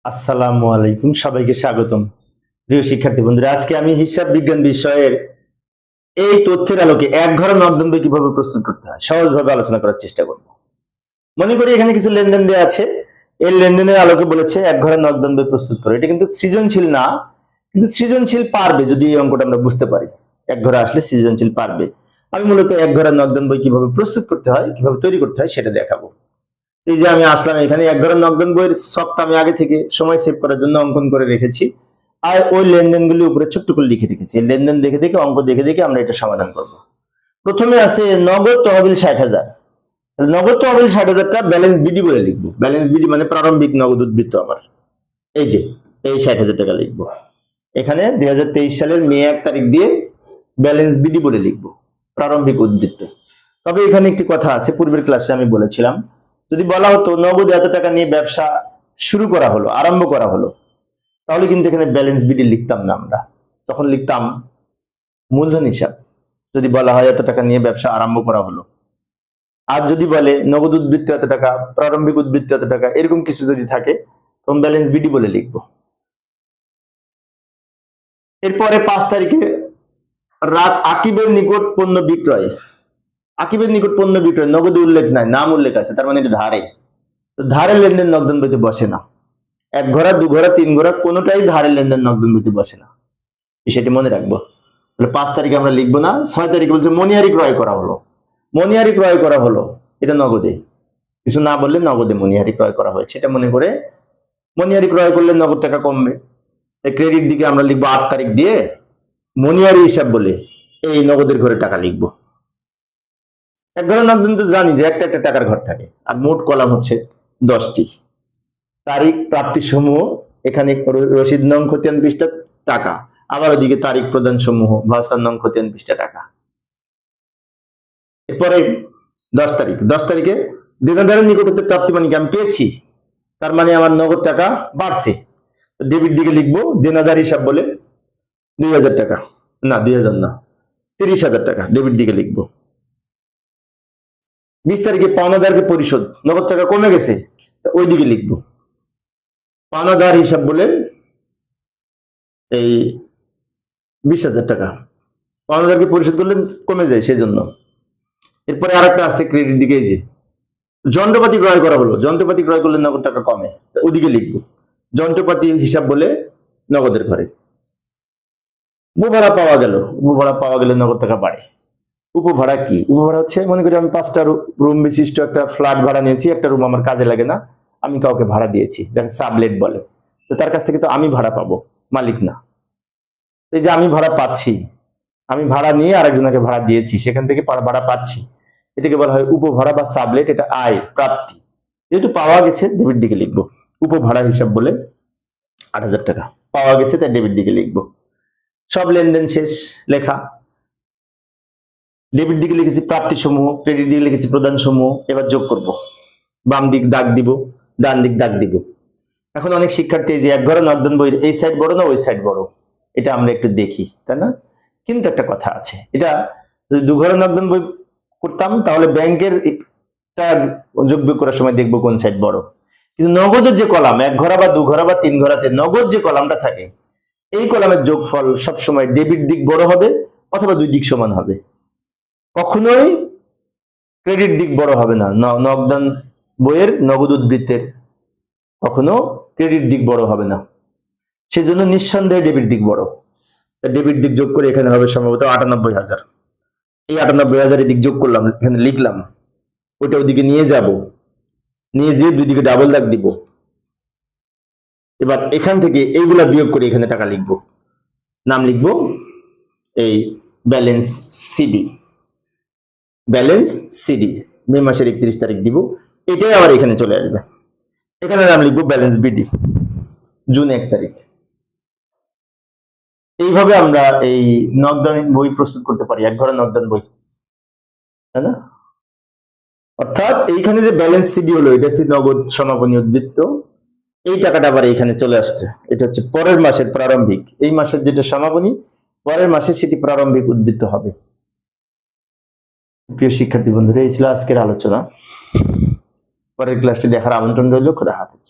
আসসালামু আলাইকুম, সবাইকে স্বাগতম। প্রিয় শিক্ষার্থী বন্ধুরা, আজকে আমি হিসাব বিজ্ঞান বিষয়ের এই তথ্যের আলোকে এক ঘরে নকশা বই কিভাবে প্রস্তুত করতে হয় সহজভাবে আলোচনা করার চেষ্টা করব। মনে করি এখানে কিছু লেনদেন দেওয়া আছে, এই লেনদেনের আলোকে বলেছে এক ঘরে নকশা বই প্রস্তুত করো। এটা কিন্তু সৃজনশীল না, কিন্তু সৃজনশীল পারবে যদি এই অঙ্কটা আমরা বুঝতে পারি। এক ঘরে আসলে সৃজনশীল পারবে। আমি মূলত এক ঘরে নকশা বই কিভাবে প্রস্তুত করতে হয়, কিভাবে তৈরি করতে হয় সেটা দেখাবো। এই যে আমি আসলাম এখানে, এক ঘরের নকশা বইয়ের সবটা আমি আগে থেকে সময় সেভ করার জন্য অঙ্কন করে রেখেছি, আর ওই লেনদেনগুলি উপরে ছোট্ট করে লিখে রেখেছি। লেনদেন দেখে দেখে, অঙ্ক দেখে দেখে আমরা এটা সমাধান করব। প্রথমে আছে নগদ তহবিল 60,000। নগদ তহবিল 60,000টা ব্যালেন্স বিডি বলে লিখবো। ব্যালেন্স বিডি মানে প্রারম্ভিক নগদ উদ্বৃত্ত আমার। এই যে এই 60,000 টাকা লিখবো। এখানে 2023 সালের মে 1 তারিখ দিয়ে ব্যালেন্স বিডি বলে লিখবো, প্রারম্ভিক উদ্বৃত্ত। তবে এখানে একটি কথা আছে, পূর্বের ক্লাসে আমি বলেছিলাম, যদি বলা হতো নগদ এত টাকা নিয়ে ব্যবসা শুরু করা হলো, আরম্ভ করা হলো, তাহলে কিন্তু এখানে ব্যালেন্স বিডি লিখতাম না আমরা, তখন লিখতাম মূলধন হিসাব। যদি বলা হয় এত টাকা নিয়ে ব্যবসা আরম্ভ করা হলো, আর যদি বলে নগদ উদ্বৃত্ত এত টাকা, প্রারম্ভিক উদ্বৃত্ত এত টাকা, এরকম কিছু যদি থাকে তখন ব্যালেন্স বিডি বলে লিখবো। এরপরে 5 তারিখে আকিবের নিকট পণ্য বিক্রয়। আকিবের নিকট পণ্য বিক্রয়, নগদে উল্লেখ নাই, নাম উল্লেখ আছে, তার মানে এটা ধারে। ধারের লেনদেন নকশা বইতে বসে না। এক ঘোড়া, দু ঘোড়া, তিন ঘোড়া কোনোটাই ধারের লেনদেন নকশা বইতে বসে না, বিষয়টি মনে রাখবো। 5 তারিখে আমরা লিখবো না। 6 তারিখে বলছে মনিহারি ক্রয় করা হলো। মনিহারি ক্রয় করা হলো, এটা নগদে, কিছু না বললে নগদে মনিহারি ক্রয় করা হয়েছে, এটা মনে করে। মনিহারি ক্রয় করলে নগদ টাকা কমবে, ক্রেডিট দিকে আমরা লিখবো 8 তারিখ দিয়ে মনিহারি হিসাব বলে এই নগদের ঘরে টাকা লিখবো। এক ঘরের নকশা তো জানি যে একটা একটা টাকার ঘর থাকে, আর মোট কলাম হচ্ছে 10টি। তারিখ প্রাপ্তি সমূহ, এখানে রসিদ নং খতিয়ান পৃষ্ঠা টাকা, আবার ওদিকে তারিখ প্রদান সমূহ ভাউচার নং খতিয়ান পৃষ্ঠা টাকা। এরপরে 10 তারিখ, 10 তারিখে দেনাদারের নিকট হতে প্রাপ্তি মানে আমি পেয়েছি, তার মানে আমার নগদ টাকা বাড়ছে। ডেবিট দিকে লিখবো দেনাদার হিসাব বলে 2,000 টাকা, না 2,000 না, 30,000 টাকা ডেবিট দিকে লিখবো। 20 তারিখে পাওনাদারকে পরিশোধ, নগদ টাকা কমে গেছে, ওই দিকে লিখবো পাওনাদার হিসাব বলে এই 20,000 টাকা। পাওনাদারকে পরিশোধ করলে কমে যায়, সেজন্য। এরপরে আরেকটা আছে ক্রেডিট দিকে, এই যে যন্ত্রপাতি ক্রয় করা হলো, যন্ত্রপাতি ক্রয় করলে নগদ টাকা কমে, ওদিকে লিখবো যন্ত্রপাতি হিসাব বলে নগদের ঘরে। উপভাড়া পাওয়া গেল, উপভাড়া পাওয়া গেলে নগদ টাকা বাড়ে। উপভাড়া কি? উপভাড়া হচ্ছে, মনে করি আমি 5টা রুম বিশিষ্ট একটা ফ্ল্যাট ভাড়া নিয়েছি, একটা রুম আমার কাজে লাগে না, আমি কাউকে ভাড়া দিয়েছি, দেখেন সাবলেট বলে। তো তার কাছ থেকে তো আমি ভাড়া পাবো, মালিক না। এই যে আমি ভাড়া পাচ্ছি, আমি ভাড়া নিয়ে আরেকজনকে ভাড়া দিয়েছি, সেখান থেকে ভাড়া পাচ্ছি, এটাকে বলা হয় উপভাড়া বা সাবলেট। এটা আয় প্রাপ্তি, যেহেতু পাওয়া গেছে ডেবিট দিকে লিখবো। উপভাড়া হিসাব বলে 8,000 টাকা পাওয়া গেছে, তাই ডেবিট দিকে লিখবো। সব লেনদেন শেষ লেখা। ডেবিট দিকে লিখেছি প্রাপ্তি সমূহ, ক্রেডিট দিকে লিখেছি প্রদান সমূহ। এবার যোগ করব, বাম দিক দাগ দিব, ডান দিক দাগ দিব। এখন অনেক শিক্ষার্থী যে এক ঘরে নকশা বইয়ের এই সাইড বড় না ওই সাইড বড়, এটা আমরা একটু দেখি, তাই না? কিন্তু একটা কথা আছে, এটা যদি দু ঘরে নকশা বই করতাম তাহলে ব্যাংকের যোগ বিয়োগ করার সময় দেখবো কোন সাইড বড়। কিন্তু নগদের যে কলাম, এক ঘরা বা দু ঘরা বা তিন ঘরাতে নগদ যে কলামটা থাকে, এই কলামের যোগফল সবসময় ডেবিট দিক বড় হবে অথবা দুই দিক সমান হবে, কখনোই ক্রেডিট দিক বড় হবে না। নকশা বইয়ের নগদ উদ্বৃত্তের কখনো ক্রেডিট দিক বড় হবে না, সেজন্য নিঃসন্দেহে ডেবিট দিক বড়। ডেবিট দিক যোগ করে এখানে হবে সম্ভবত 98,000। এই 98,000 দিক যোগ করলাম, এখানে লিখলাম, ওইটা ওদিকে নিয়ে যাব, নিয়ে যেয়ে দুই দিকে ডাবল দাগ দিব। এবার এখান থেকে এইগুলা বিয়োগ করে এখানে টাকা লিখব, নাম লিখব এই ব্যালেন্স সিডি। ব্যালেন্স সিডি মে মাসের 31 তারিখ দিব, এটাই আবার এখানে চলে আসবে। এখানে নাম লিখবো ব্যালেন্স বিডি, জুন 1 তারিখ। এইভাবে আমরা এই নকশা বই প্রস্তুত করতে পারি, এক ঘরে নকশা বই, তাই না? অর্থাৎ এইখানে যে ব্যালেন্স সিডি হলো, এটা হচ্ছে নগদ সমাপনী উদ্বৃত্ত। এই টাকাটা আবার এইখানে চলে আসছে, এটা হচ্ছে পরের মাসের প্রারম্ভিক, এই মাসের যেটা সমাপনী, পরের মাসে সেটি প্রারম্ভিক উদ্বৃত্ত হবে। প্রিয় শিক্ষার্থী বন্ধুরা, এই ছিল আজকের আলোচনা। পরের ক্লাসটি দেখার আমন্ত্রণ রইল। খোদা হাফেজ।